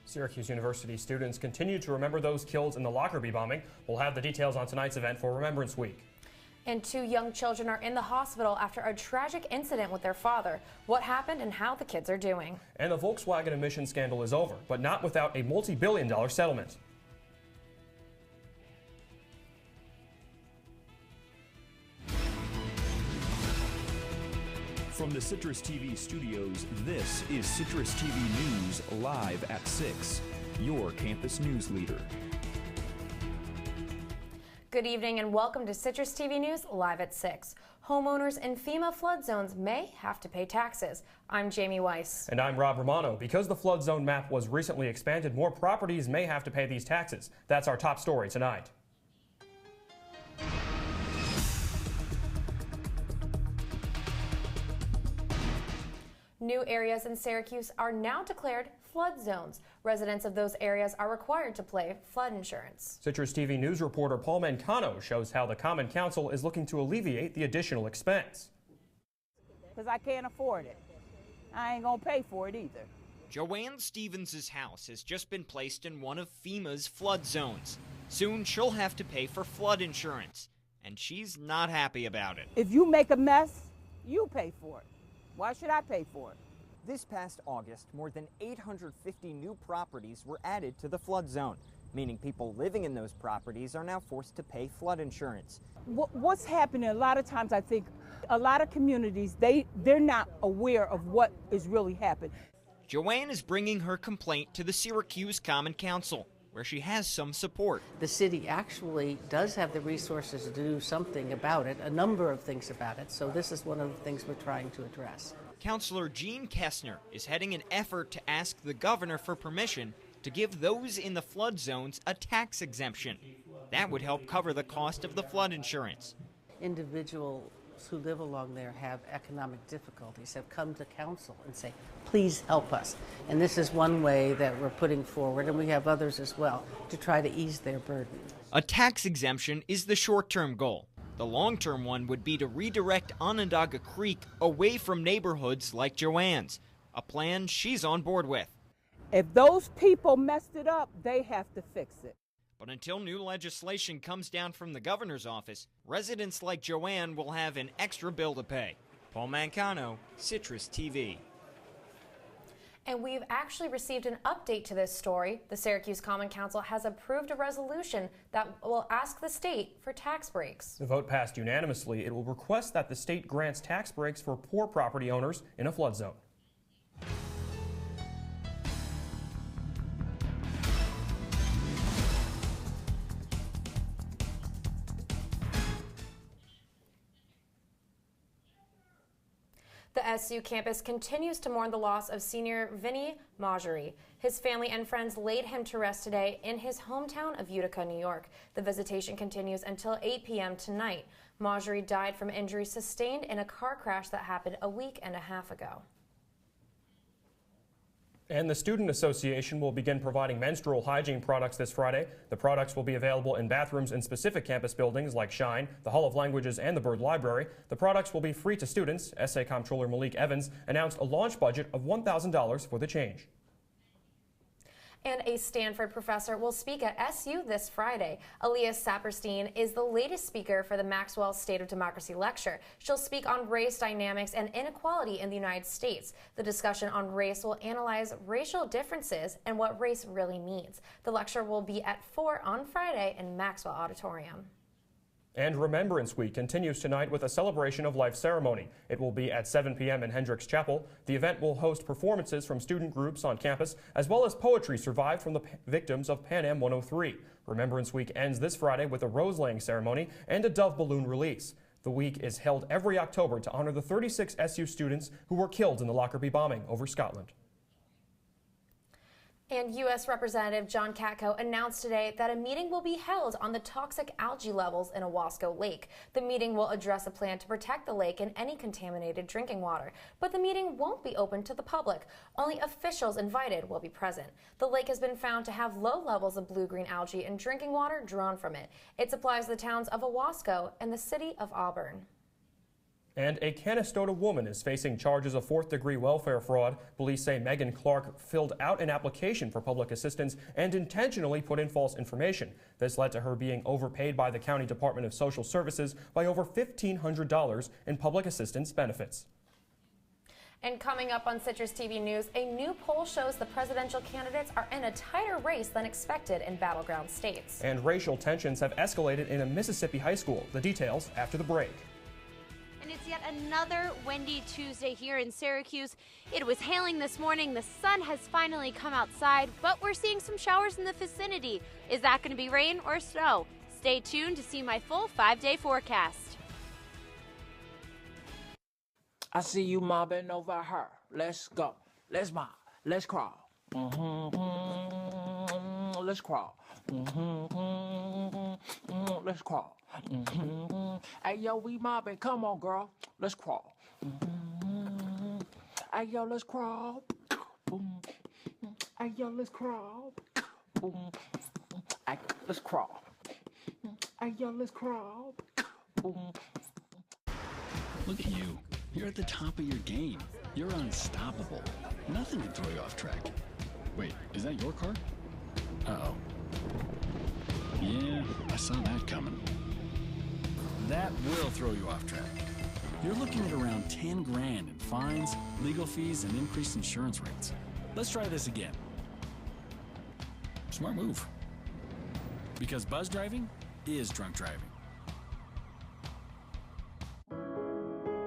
Syracuse University students continue to remember those killed in the Lockerbie bombing. We'll have the details on tonight's event for Remembrance Week. And 2 young children are in the hospital after a tragic incident with their father. What happened and how the kids are doing. And the Volkswagen emissions scandal is over, but not without a multi-billion-dollar settlement. From the CitrusTV studios, this is CitrusTV News live at 6, your campus news leader. Good evening and welcome to CitrusTV News live at 6. Homeowners in FEMA flood zones may have to pay taxes. I'm Jamie Weiss. And I'm Rob Romano. Because the flood zone map was recently expanded, more properties may have to pay these taxes. That's our top story tonight. New areas in Syracuse are now declared flood zones. Residents of those areas are required to pay flood insurance. CitrusTV News reporter Paul Mancano shows how the Common Council is looking to alleviate the additional expense. Because I can't afford it. I ain't gonna pay for it either. Joanne Stevens' house has just been placed in one of FEMA's flood zones. Soon she'll have to pay for flood insurance, and she's not happy about it. If you make a mess, you pay for it. Why should I pay for it? This past August, more than 850 new properties were added to the flood zone, meaning people living in those properties are now forced to pay flood insurance. What's happening a lot of times, I think, a lot of communities, they're not aware of what is really happening. Joanne is bringing her complaint to the Syracuse Common Council, where she has some support. The city actually does have the resources to do something about it, a number of things about it, so this is one of the things we're trying to address. Councilor Gene Kessner is heading an effort to ask the governor for permission to give those in the flood zones a tax exemption. That would help cover the cost of the flood insurance. Individuals who live along there have economic difficulties, have come to council and say, please help us. And this is one way that we're putting forward, and we have others as well, to try to ease their burden. A tax exemption is the short-term goal. The long-term one would be to redirect Onondaga Creek away from neighborhoods like Joanne's, a plan she's on board with. If those people messed it up, they have to fix it. But until new legislation comes down from the governor's office, residents like Joanne will have an extra bill to pay. Paul Mancano, CitrusTV. And we've actually received an update to this story. The Syracuse Common Council has approved a resolution that will ask the state for tax breaks. The vote passed unanimously. It will request that the state grants tax breaks for poor property owners in a flood zone. The SU campus continues to mourn the loss of senior Vinnie Marjorie. His family and friends laid him to rest today in his hometown of Utica, New York. The visitation continues until 8 p.m. tonight. Marjorie died from injuries sustained in a car crash that happened a week and a half ago. And the Student Association will begin providing menstrual hygiene products this Friday. The products will be available in bathrooms in specific campus buildings like Shine, the Hall of Languages, and the Byrd Library. The products will be free to students. SA Comptroller Malik Evans announced a launch budget of $1,000 for the change. And a Stanford professor will speak at SU this Friday. Aaliyah Saperstein is the latest speaker for the Maxwell State of Democracy lecture. She'll speak on race dynamics and inequality in the United States. The discussion on race will analyze racial differences and what race really means. The lecture will be at 4 on Friday in Maxwell Auditorium. And Remembrance Week continues tonight with a celebration of life ceremony. It will be at 7 p.m. in Hendricks Chapel. The event will host performances from student groups on campus, as well as poetry survived from the victims of Pan Am 103. Remembrance Week ends this Friday with a rose-laying ceremony and a dove balloon release. The week is held every October to honor the 36 SU students who were killed in the Lockerbie bombing over Scotland. And U.S. Representative John Katko announced today that a meeting will be held on the toxic algae levels in Owasco Lake. The meeting will address a plan to protect the lake and any contaminated drinking water. But the meeting won't be open to the public. Only officials invited will be present. The lake has been found to have low levels of blue-green algae in drinking water drawn from it. It supplies the towns of Owasco and the city of Auburn. And a Canastota woman is facing charges of fourth-degree welfare fraud. Police say Megan Clark filled out an application for public assistance and intentionally put in false information. This led to her being overpaid by the County Department of Social Services by over $1,500 in public assistance benefits. And coming up on Citrus TV News, a new poll shows the presidential candidates are in a tighter race than expected in battleground states. And racial tensions have escalated in a Mississippi high school. The details after the break. And it's yet another windy Tuesday here in Syracuse. It was hailing this morning. The sun has finally come outside, but we're seeing some showers in the vicinity. Is that going to be rain or snow? Stay tuned to see my full 5-day forecast. I see you mobbing over her. Let's go. Let's mob. Let's crawl. Let's crawl. Let's crawl. Hey, yo, we mobbing. Come on, girl. Let's crawl. Hey, yo, let's crawl. Hey, yo, let's crawl. Hey, let's crawl. Hey, yo, let's crawl. Look at you. You're at the top of your game. You're unstoppable. Nothing can throw you off track. Wait, is that your car? Uh-oh. Yeah, I saw that coming. That will throw you off track. You're looking at around 10 grand in fines, legal fees, and increased insurance rates. Let's try this again. Smart move. Because buzz driving is drunk driving.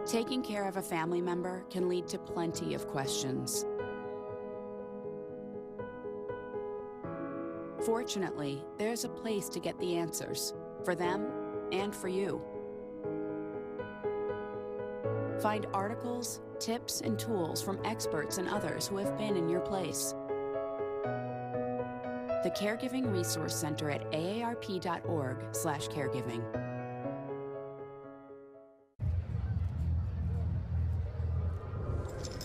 Taking care of a family member can lead to plenty of questions. Fortunately, there's a place to get the answers, for them and for you. Find articles, tips, and tools from experts and others who have been in your place. The Caregiving Resource Center at aarp.org/caregiving.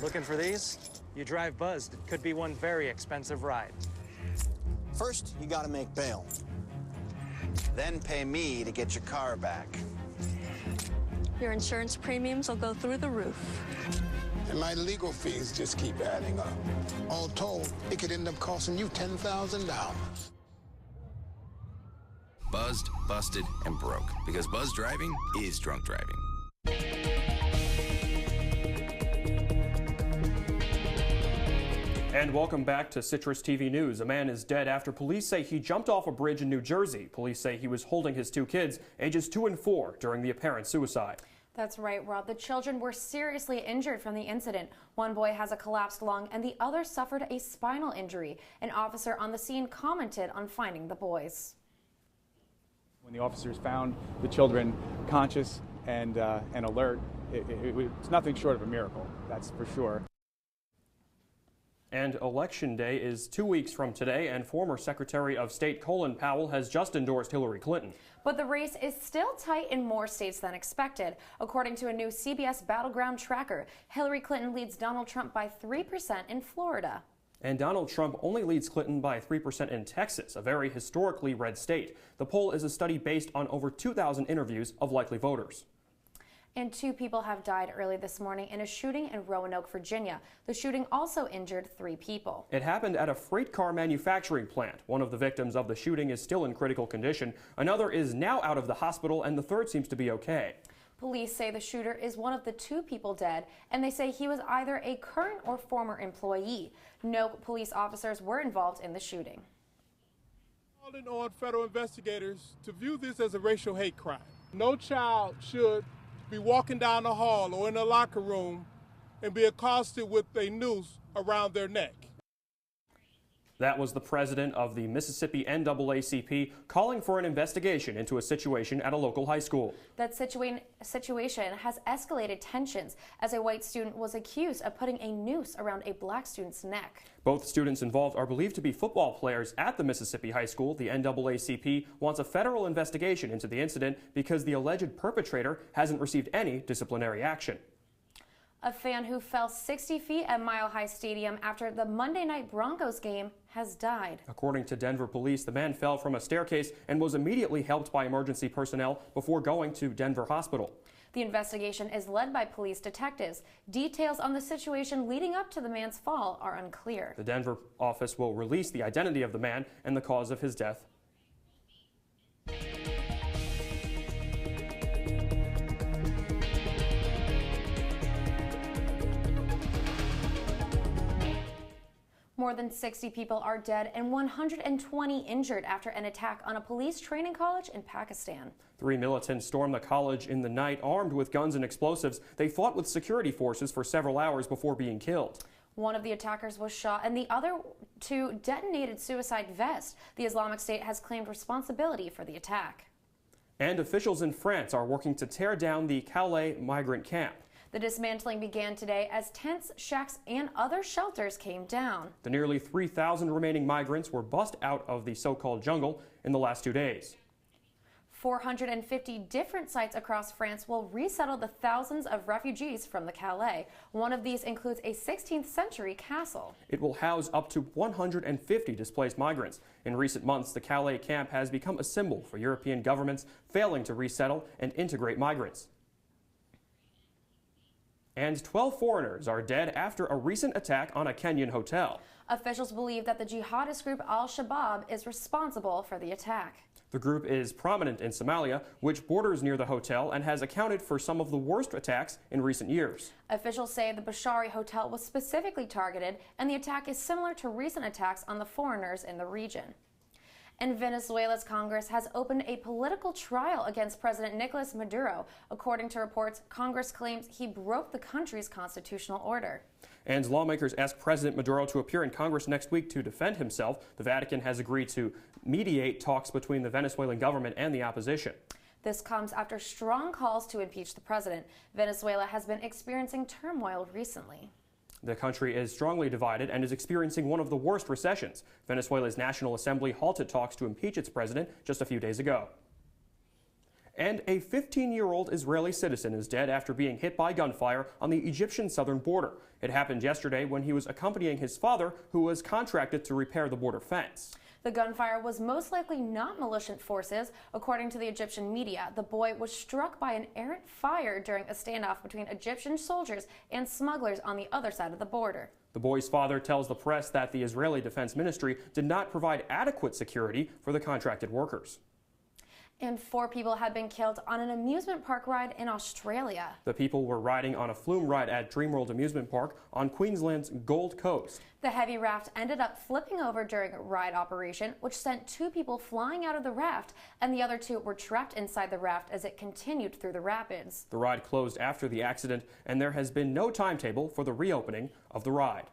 Looking for these? You drive buzzed. It could be one very expensive ride. First, you gotta make bail. Then pay me to get your car back. Your insurance premiums will go through the roof. And my legal fees just keep adding up. All told, it could end up costing you $10,000. Buzzed, busted, and broke. Because buzz driving is drunk driving. And welcome back to Citrus TV News. A man is dead after police say he jumped off a bridge in New Jersey. Police say he was holding his two kids, ages 2 and 4, during the apparent suicide. That's right, Rob. The children were seriously injured from the incident. One boy has a collapsed lung and the other suffered a spinal injury. An officer on the scene commented on finding the boys. When the officers found the children conscious and alert, it's nothing short of a miracle, that's for sure. And Election Day is 2 weeks from today, and former Secretary of State Colin Powell has just endorsed Hillary Clinton. But the race is still tight in more states than expected. According to a new CBS Battleground tracker, Hillary Clinton leads Donald Trump by 3% in Florida. And Donald Trump only leads Clinton by 3% in Texas, a very historically red state. The poll is a study based on over 2,000 interviews of likely voters. And 2 people have died early this morning in a shooting in Roanoke, Virginia. The shooting also injured 3 people. It happened at a freight car manufacturing plant. One of the victims of the shooting is still in critical condition. Another is now out of the hospital, and the third seems to be okay. Police say the shooter is one of the 2 people dead, and they say he was either a current or former employee. No police officers were involved in the shooting. Calling on federal investigators to view this as a racial hate crime. No child should be walking down the hall or in a locker room and be accosted with a noose around their neck. That was the president of the Mississippi NAACP calling for an investigation into a situation at a local high school. That situation has escalated tensions as a white student was accused of putting a noose around a black student's neck. Both students involved are believed to be football players at the Mississippi high school. The NAACP wants a federal investigation into the incident because the alleged perpetrator hasn't received any disciplinary action. A fan who fell 60 feet at Mile High Stadium after the Monday night Broncos game has died. According to Denver police, the man fell from a staircase and was immediately helped by emergency personnel before going to Denver Hospital. The investigation is led by police detectives. Details on the situation leading up to the man's fall are unclear. The Denver office will release the identity of the man and the cause of his death. More than 60 people are dead and 120 injured after an attack on a police training college in Pakistan. 3 militants stormed the college in the night armed with guns and explosives. They fought with security forces for several hours before being killed. One of the attackers was shot and the other two detonated suicide vests. The Islamic State has claimed responsibility for the attack. And officials in France are working to tear down the Calais migrant camp. The dismantling began today as tents, shacks, and other shelters came down. The nearly 3,000 remaining migrants were bussed out of the so-called jungle in the last 2 days. 450 different sites across France will resettle the thousands of refugees from the Calais. One of these includes a 16th century castle. It will house up to 150 displaced migrants. In recent months, the Calais camp has become a symbol for European governments failing to resettle and integrate migrants. And 12 foreigners are dead after a recent attack on a Kenyan hotel. Officials believe that the jihadist group Al-Shabaab is responsible for the attack. The group is prominent in Somalia, which borders near the hotel and has accounted for some of the worst attacks in recent years. Officials say the Bashari hotel was specifically targeted, and the attack is similar to recent attacks on the foreigners in the region. And Venezuela's Congress has opened a political trial against President Nicolas Maduro. According to reports, Congress claims he broke the country's constitutional order. And lawmakers asked President Maduro to appear in Congress next week to defend himself. The Vatican has agreed to mediate talks between the Venezuelan government and the opposition. This comes after strong calls to impeach the president. Venezuela has been experiencing turmoil recently. The country is strongly divided and is experiencing one of the worst recessions. Venezuela's National Assembly halted talks to impeach its president just a few days ago. And a 15-year-old Israeli citizen is dead after being hit by gunfire on the Egyptian southern border. It happened yesterday when he was accompanying his father, who was contracted to repair the border fence. The gunfire was most likely not militant forces. According to the Egyptian media, the boy was struck by an errant fire during a standoff between Egyptian soldiers and smugglers on the other side of the border. The boy's father tells the press that the Israeli Defense Ministry did not provide adequate security for the contracted workers. And 4 people have been killed on an amusement park ride in Australia. The people were riding on a flume ride at Dreamworld Amusement Park on Queensland's Gold Coast. The heavy raft ended up flipping over during a ride operation, which sent 2 people flying out of the raft, and the other 2 were trapped inside the raft as it continued through the rapids. The ride closed after the accident, and there has been no timetable for the reopening of the ride.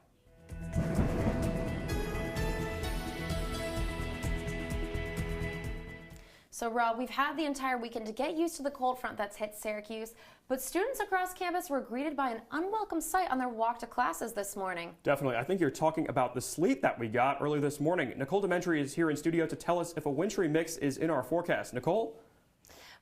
So, Rob, we've had the entire weekend to get used to the cold front that's hit Syracuse, but students across campus were greeted by an unwelcome sight on their walk to classes this morning. Definitely. I think you're talking about the sleet that we got early this morning. Nicole Dementri is here in studio to tell us if a wintry mix is in our forecast. Nicole?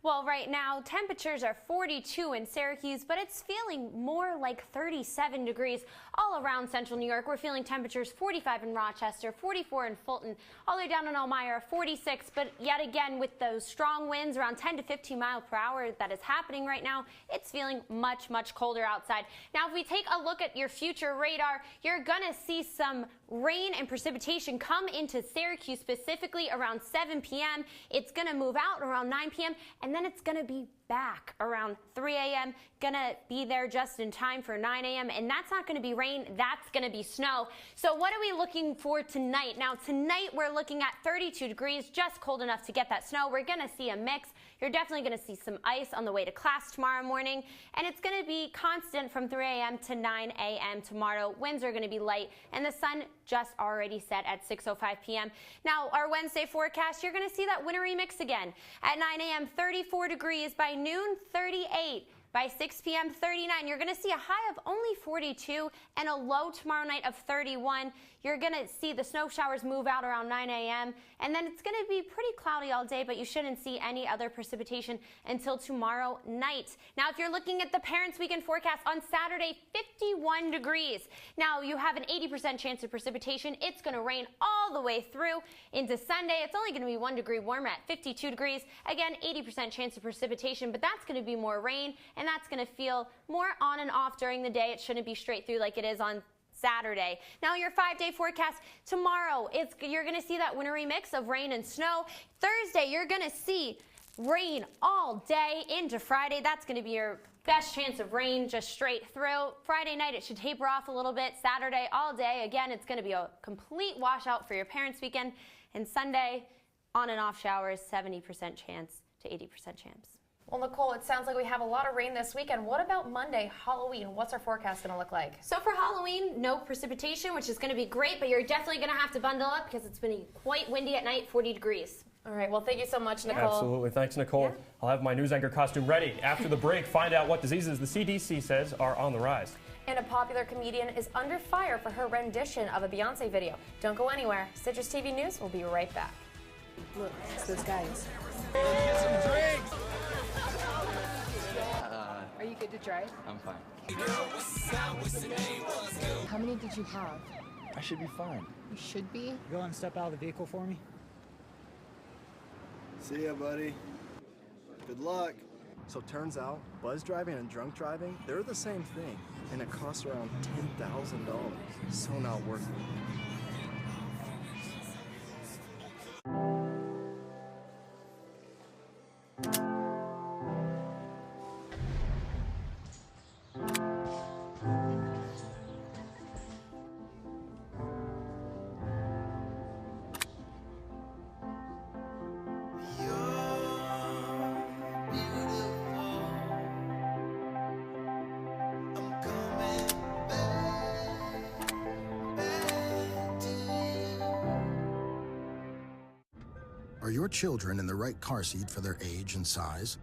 Well, right now, temperatures are 42 in Syracuse, but it's feeling more like 37 degrees all around central New York. We're feeling temperatures 45 in Rochester, 44 in Fulton, all the way down in Elmira, 46. But yet again, with those strong winds around 10 to 15 miles per hour that is happening right now, it's feeling much, much colder outside. Now, if we take a look at your future radar, you're going to see some rain and precipitation come into Syracuse, specifically around 7 p.m. It's going to move out around 9 p.m. and then it's going to be back around 3 a.m. Going to be there just in time for 9 a.m. and that's not going to be rain, that's going to be snow. So what are we looking for tonight? Now tonight we're looking at 32 degrees, just cold enough to get that snow. We're going to see a mix. You're definitely going to see some ice on the way to class tomorrow morning, and it's going to be constant from 3 a.m. to 9 a.m. tomorrow. Winds are going to be light, and the sun just already set at 6:05 p.m. Now, our Wednesday forecast, you're going to see that wintry mix again. At 9 a.m., 34 degrees. By noon, 38. By 6 p.m., 39. You're going to see a high of only 42 and a low tomorrow night of 31. You're going to see the snow showers move out around 9 a.m. and then it's going to be pretty cloudy all day, but you shouldn't see any other precipitation until tomorrow night. Now, if you're looking at the Parents' Weekend forecast on Saturday, 51 degrees. Now, you have an 80% chance of precipitation. It's going to rain all the way through into Sunday. It's only going to be 1 degree warmer at 52 degrees. Again, 80% chance of precipitation, but that's going to be more rain and and that's going to feel more on and off during the day. It shouldn't be straight through like it is on Saturday. Now your 5-day forecast tomorrow, you're going to see that wintry mix of rain and snow. Thursday, you're going to see rain all day into Friday. That's going to be your best chance of rain just straight through. Friday night, it should taper off a little bit. Saturday, all day. Again, it's going to be a complete washout for your parents' weekend. And Sunday, on and off showers, 70% chance to 80% chance. Well, Nicole, it sounds like we have a lot of rain this weekend. What about Monday, Halloween? What's our forecast going to look like? So for Halloween, no precipitation, which is going to be great, but you're definitely going to have to bundle up because it's been quite windy at night, 40 degrees. All right, well, thank you so much, Nicole. Absolutely. Thanks, Nicole. Yeah. I'll have my news anchor costume ready. After the break, find out what diseases the CDC says are on the rise. And a popular comedian is under fire for her rendition of a Beyonce video. Don't go anywhere. Citrus TV News will be right back. Look, it's those guys. Get some drinks! Are you good to drive? I'm fine. How many did you have? I should be fine. You should be? Go and step out of the vehicle for me. See ya, buddy. Good luck. So turns out, buzz driving and drunk driving, they're the same thing, and it costs around $10,000. So not worth it. Are your children in the right car seat for their age and size?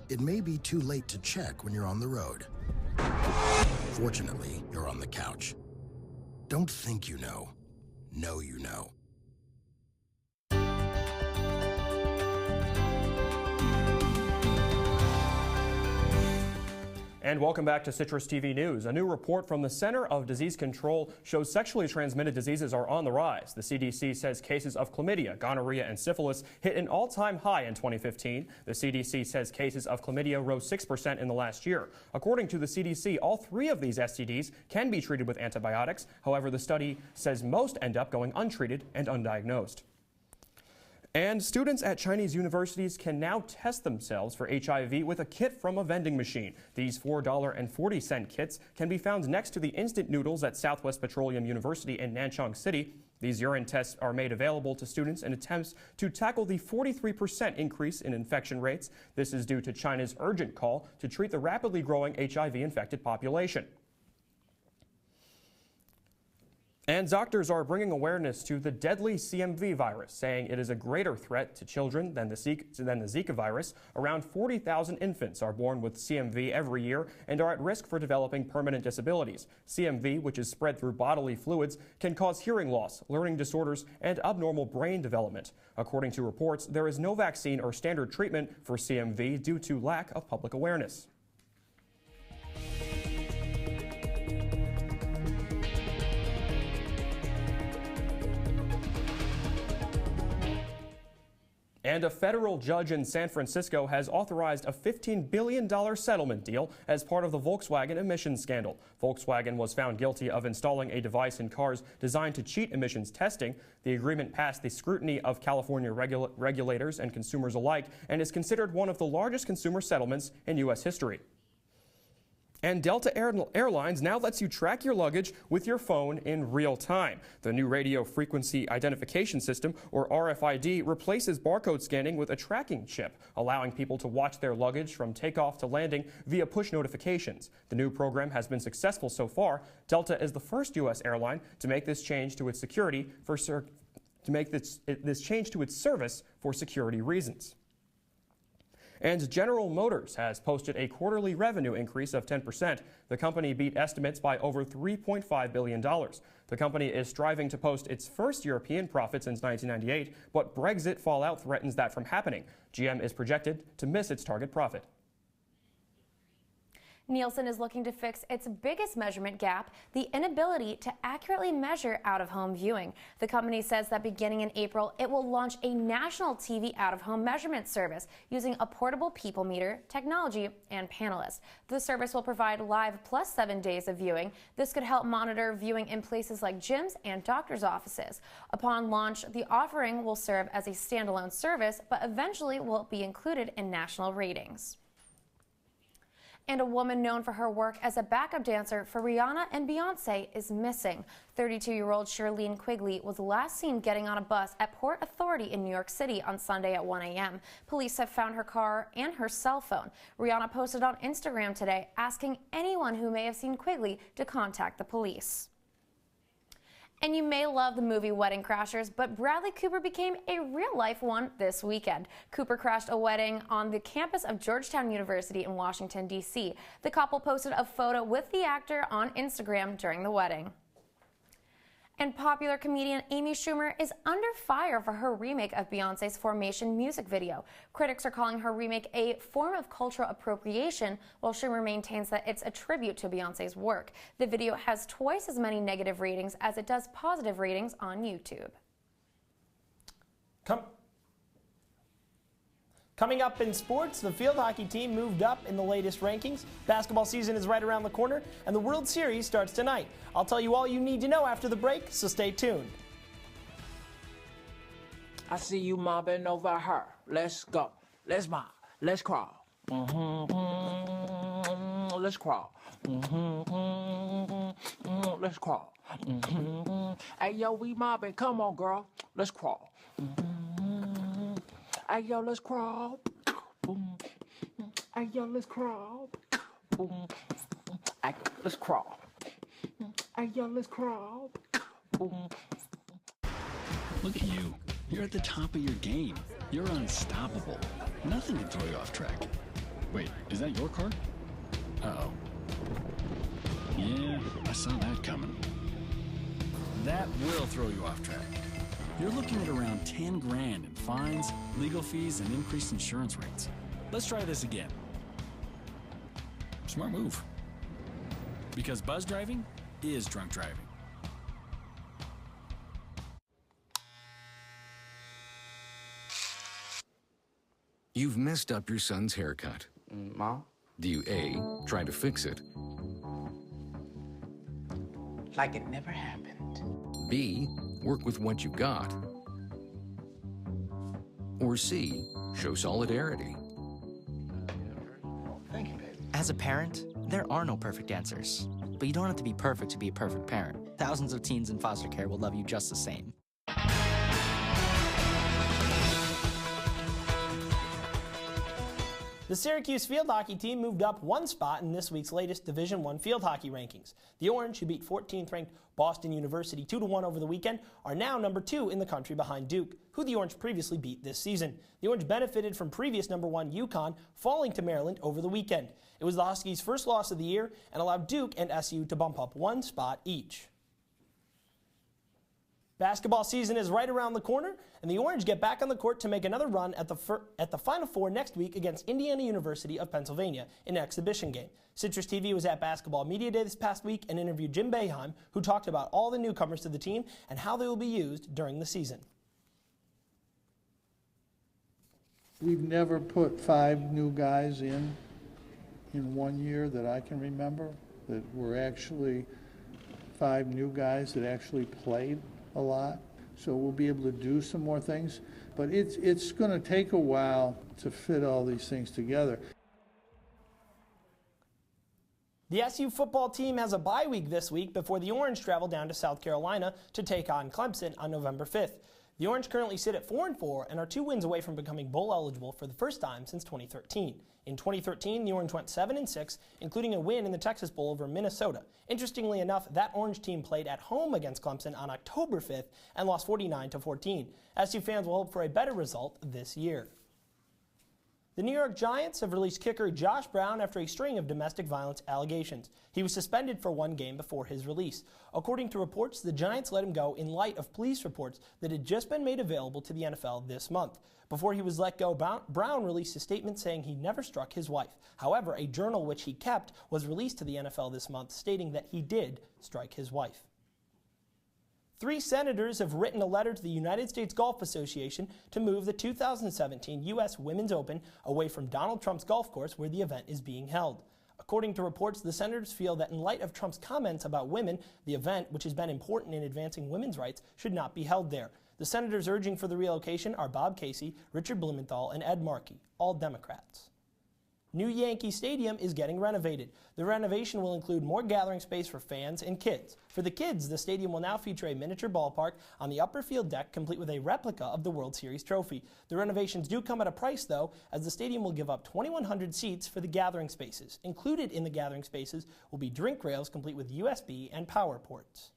It may be too late to check when you're on the road. Fortunately, you're on the couch. Don't think you know. Know you know. And welcome back to Citrus TV News. A new report from the Center of Disease Control shows sexually transmitted diseases are on the rise. The CDC says cases of chlamydia, gonorrhea, and syphilis hit an all-time high in 2015. The CDC says cases of chlamydia rose 6% in the last year. According to the CDC, all 3 of these STDs can be treated with antibiotics. However, the study says most end up going untreated and undiagnosed. And students at Chinese universities can now test themselves for HIV with a kit from a vending machine. These $4.40 kits can be found next to the instant noodles at Southwest Petroleum University in Nanchang City. These urine tests are made available to students in attempts to tackle the 43% increase in infection rates. This is due to China's urgent call to treat the rapidly growing HIV-infected population. And doctors are bringing awareness to the deadly CMV virus, saying it is a greater threat to children than the Zika virus. Around 40,000 infants are born with CMV every year and are at risk for developing permanent disabilities. CMV, which is spread through bodily fluids, can cause hearing loss, learning disorders, and abnormal brain development. According to reports, there is no vaccine or standard treatment for CMV due to lack of public awareness. And a federal judge in San Francisco has authorized a $15 billion settlement deal as part of the Volkswagen emissions scandal. Volkswagen was found guilty of installing a device in cars designed to cheat emissions testing. The agreement passed the scrutiny of California regulators and consumers alike and is considered one of the largest consumer settlements in U.S. history. And Delta Airlines now lets you track your luggage with your phone in real time. The new radio frequency identification system, or RFID, replaces barcode scanning with a tracking chip, allowing people to watch their luggage from takeoff to landing via push notifications. The new program has been successful so far. Delta is the first U.S. airline to make this change to its security this change to its service for security reasons. And General Motors has posted a quarterly revenue increase of 10%. The company beat estimates by over $3.5 billion. The company is striving to post its first European profit since 1998, but Brexit fallout threatens that from happening. GM is projected to miss its target profit. Nielsen is looking to fix its biggest measurement gap, the inability to accurately measure out-of-home viewing. The company says that beginning in April, it will launch a national TV out-of-home measurement service using a portable people meter, technology, and panelists. The service will provide live plus 7 days of viewing. This could help monitor viewing in places like gyms and doctors' offices. Upon launch, the offering will serve as a standalone service, but eventually will be included in national ratings. And a woman known for her work as a backup dancer for Rihanna and Beyonce is missing. 32-year-old Shirlene Quigley was last seen getting on a bus at Port Authority in New York City on Sunday at 1 a.m. Police have found her car and her cell phone. Rihanna posted on Instagram today asking anyone who may have seen Quigley to contact the police. And you may love the movie Wedding Crashers, but Bradley Cooper became a real-life one this weekend. Cooper crashed a wedding on the campus of Georgetown University in Washington, D.C. The couple posted a photo with the actor on Instagram during the wedding. And popular comedian Amy Schumer is under fire for her remake of Beyonce's Formation music video. Critics are calling her remake a form of cultural appropriation, while Schumer maintains that it's a tribute to Beyonce's work. The video has twice as many negative ratings as it does positive ratings on YouTube. Coming up in sports, the field hockey team moved up in the latest rankings. Basketball season is right around the corner, and the World Series starts tonight. I'll tell you all you need to know after the break, so stay tuned. I see you mobbing over her. Let's go. Let's mob. Let's crawl. Let's crawl. Let's crawl. Hey, yo, we mobbing. Come on, girl. Let's crawl. Hey, yo, let's crawl. Boom. Hey, yo, let's crawl. Boom. Hey, let's crawl. Hey, yo, let's crawl. Boom. Look at you. You're at the top of your game. You're unstoppable. Nothing can throw you off track. Wait, is that your car? Uh-oh. Yeah, I saw that coming. That will throw you off track. You're looking at around 10 grand in fines, legal fees, and increased insurance rates. Let's try this again. Smart move. Because buzz driving is drunk driving. You've messed up your son's haircut. Mom? Do you A, try to fix it? Like it never happened. B, work with what you got? Or C, show solidarity? Thank you, baby. As a parent, there are no perfect answers. But you don't have to be perfect to be a perfect parent. Thousands of teens in foster care will love you just the same. The Syracuse field hockey team moved up one spot in this week's latest Division I field hockey rankings. The Orange, who beat 14th-ranked Boston University 2-1 over the weekend, are now number 2 in the country behind Duke, who the Orange previously beat this season. The Orange benefited from previous number 1 UConn falling to Maryland over the weekend. It was the Huskies' first loss of the year and allowed Duke and SU to bump up one spot each. Basketball season is right around the corner, and the Orange get back on the court to make another run at the Final Four next week against Indiana University of Pennsylvania in an exhibition game. CitrusTV was at Basketball Media Day this past week and interviewed Jim Boeheim, who talked about all the newcomers to the team and how they will be used during the season. We've never put 5 new guys in 1 year that I can remember, that were actually 5 new guys that actually played a lot. So we'll be able to do some more things, but it's going to take a while to fit all these things together. The SU football team has a bye week this week before the Orange travel down to South Carolina to take on Clemson on November 5th. The Orange currently sit at 4-4 and are 2 wins away from becoming bowl eligible for the first time since 2013. In 2013, the Orange went 7-6, including a win in the Texas Bowl over Minnesota. Interestingly enough, that Orange team played at home against Clemson on October 5th and lost 49-14. SU fans will hope for a better result this year. The New York Giants have released kicker Josh Brown after a string of domestic violence allegations. He was suspended for one game before his release. According to reports, the Giants let him go in light of police reports that had just been made available to the NFL this month. Before he was let go, Brown released a statement saying he never struck his wife. However, a journal which he kept was released to the NFL this month stating that he did strike his wife. 3 senators have written a letter to the United States Golf Association to move the 2017 U.S. Women's Open away from Donald Trump's golf course where the event is being held. According to reports, the senators feel that in light of Trump's comments about women, the event, which has been important in advancing women's rights, should not be held there. The senators urging for the relocation are Bob Casey, Richard Blumenthal, and Ed Markey, all Democrats. New Yankee Stadium is getting renovated. The renovation will include more gathering space for fans and kids. For the kids, the stadium will now feature a miniature ballpark on the upper field deck, complete with a replica of the World Series trophy. The renovations do come at a price, though, as the stadium will give up 2,100 seats for the gathering spaces. Included in the gathering spaces will be drink rails complete with USB and power ports.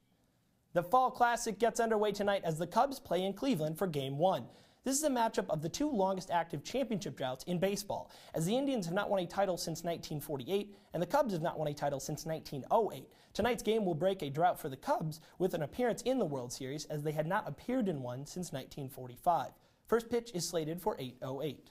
The Fall Classic gets underway tonight as the Cubs play in Cleveland for Game 1. This is a matchup of the 2 longest active championship droughts in baseball, as the Indians have not won a title since 1948, and the Cubs have not won a title since 1908. Tonight's game will break a drought for the Cubs with an appearance in the World Series, as they had not appeared in one since 1945. First pitch is slated for 8:08.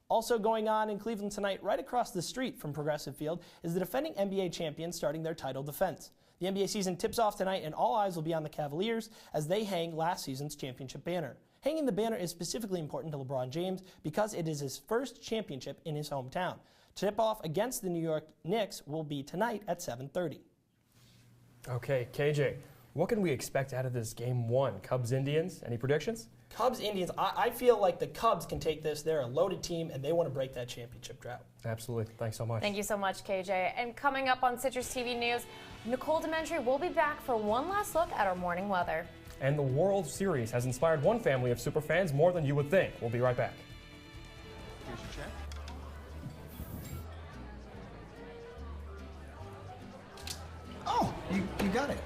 Also going on in Cleveland tonight, right across the street from Progressive Field, is the defending NBA champions starting their title defense. The NBA season tips off tonight, and all eyes will be on the Cavaliers as they hang last season's championship banner. Hanging the banner is specifically important to LeBron James because it is his first championship in his hometown. Tip-off against the New York Knicks will be tonight at 7:30. Okay, KJ, what can we expect out of this Game 1? Cubs-Indians, any predictions? Cubs-Indians, I feel like the Cubs can take this. They're a loaded team, and they want to break that championship drought. Absolutely. Thanks so much. Thank you so much, KJ. And coming up on Citrus TV News, Nicole Dementry will be back for one last look at our morning weather. And the World Series has inspired one family of superfans more than you would think. We'll be right back. Here's your check. Oh, you got it.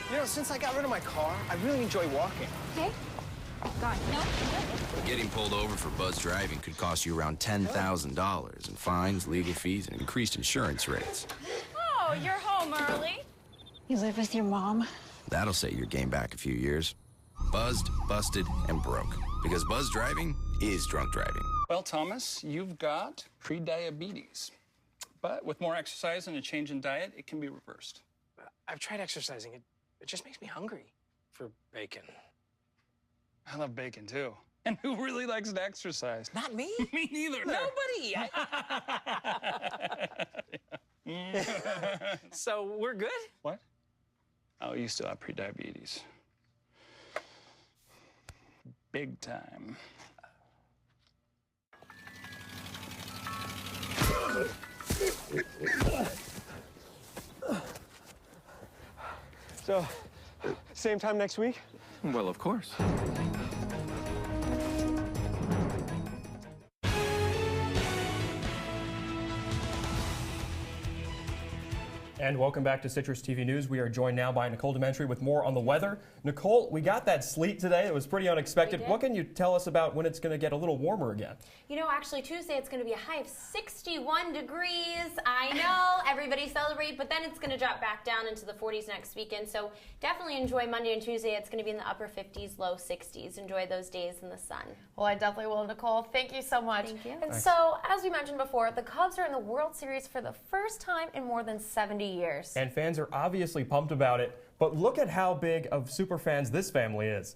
You know, since I got rid of my car, I really enjoy walking. Okay. Got it. No. Getting pulled over for buzz driving could cost you around $10,000 in fines, legal fees, and increased insurance rates. Oh, you're home early. You live with your mom? That'll set your game back a few years. Buzzed, busted, and broke. Because buzz driving is drunk driving. Well, Thomas, you've got pre-diabetes. But with more exercise and a change in diet, it can be reversed. I've tried exercising. It just makes me hungry for bacon. I love bacon, too. And who really likes to exercise? Not me. Me neither. Nobody. So we're good? What? Oh, you still have pre-diabetes. Big time. So, same time next week? Well, of course. And welcome back to Citrus TV News. We are joined now by Nicole Dementry with more on the weather. Nicole, we got that sleet today. It was pretty unexpected. What can you tell us about when it's going to get a little warmer again? You know, actually, Tuesday it's going to be a high of 61 degrees. I know, everybody celebrate, but then it's going to drop back down into the 40s next weekend. So definitely enjoy Monday and Tuesday. It's going to be in the upper 50s, low 60s. Enjoy those days in the sun. Well, I definitely will, Nicole. Thank you so much. Thank you. And so, as we mentioned before, the Cubs are in the World Series for the first time in more than 70 years. And fans are obviously pumped about it, but look at how big of super fans this family is.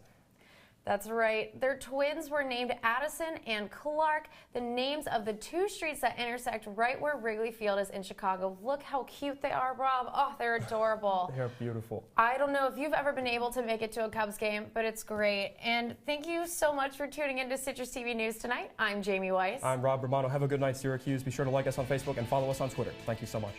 That's right. Their twins were named Addison and Clark, the names of the 2 streets that intersect right where Wrigley Field is in Chicago. Look how cute they are, Rob. Oh, they're adorable. They're beautiful. I don't know if you've ever been able to make it to a Cubs game, but it's great. And thank you so much for tuning into Citrus TV News tonight. I'm Jamie Weiss. I'm Rob Romano. Have a good night, Syracuse. Be sure to like us on Facebook and follow us on Twitter. Thank you so much.